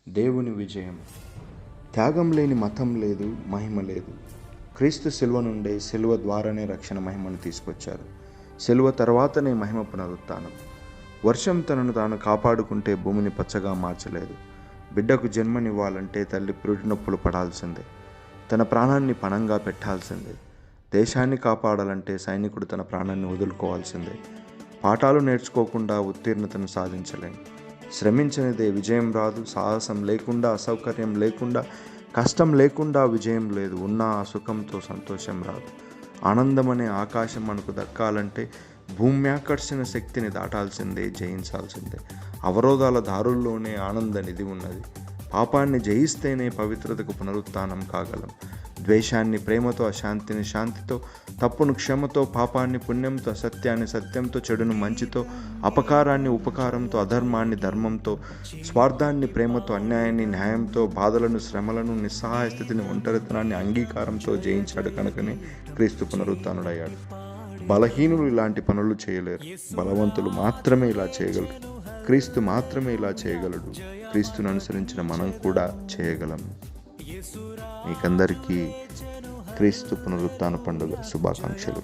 దేవుని విజయం. త్యాగం లేని మతం లేదు, మహిమ లేదు. క్రీస్తు శిలువ నుండే, శిలువ ద్వారానే రక్షణ మహిమను తీసుకొచ్చారు. శిలువ తర్వాతనే మహిమ పునరుత్థానం. వర్షం తనను తాను కాపాడుకుంటే భూమిని పచ్చగా మార్చలేదు. బిడ్డకు జన్మనివ్వాలంటే తల్లి పురిటి నొప్పులు పడాల్సిందే, తన ప్రాణాన్ని పణంగా పెట్టాల్సిందే. దేశాన్ని కాపాడాలంటే సైనికుడు తన ప్రాణాన్ని వదులుకోవాల్సిందే. పాఠాలు నేర్చుకోకుండా ఉత్తీర్ణతను సాధించలేం. శ్రమించనిదే విజయం రాదు. సాహసం లేకుండా, అసౌకర్యం లేకుండా, కష్టం లేకుండా విజయం లేదు. ఉన్న ఆ సుఖంతో సంతోషం రాదు. ఆనందం అనే ఆకాశం మనకు దక్కాలంటే భూమ్యాకర్షణ శక్తిని దాటాల్సిందే, జయించాల్సిందే. అవరోధాల దారుల్లోనే ఆనంద నిధి ఉన్నది. పాపాన్ని జయిస్తేనే పవిత్రతకు పునరుత్థానం కాగలం. ద్వేషాన్ని ప్రేమతో, అశాంతిని శాంతితో, తప్పును క్షమతో, పాపాన్ని పుణ్యంతో, అసత్యాన్ని సత్యంతో, చెడును మంచితో, అపకారాన్ని ఉపకారంతో, అధర్మాన్ని ధర్మంతో, స్వార్థాన్ని ప్రేమతో, అన్యాయాన్ని న్యాయంతో, బాధలను శ్రమలను, నిస్సహాయ స్థితిని ఒంటరితనాన్ని అంగీకారంతో జయించాడు కనుకనే క్రీస్తు పునరుత్థానుడయ్యాడు. బలహీనులు ఇలాంటి పనులు చేయలేరు. బలవంతులు మాత్రమే ఇలా చేయగలరు. క్రీస్తు మాత్రమే ఇలా చేయగలడు. క్రీస్తును అనుసరించిన మనం కూడా చేయగలం. మీకందరికీ క్రీస్తు పునరుత్థాన పండుగ శుభాకాంక్షలు.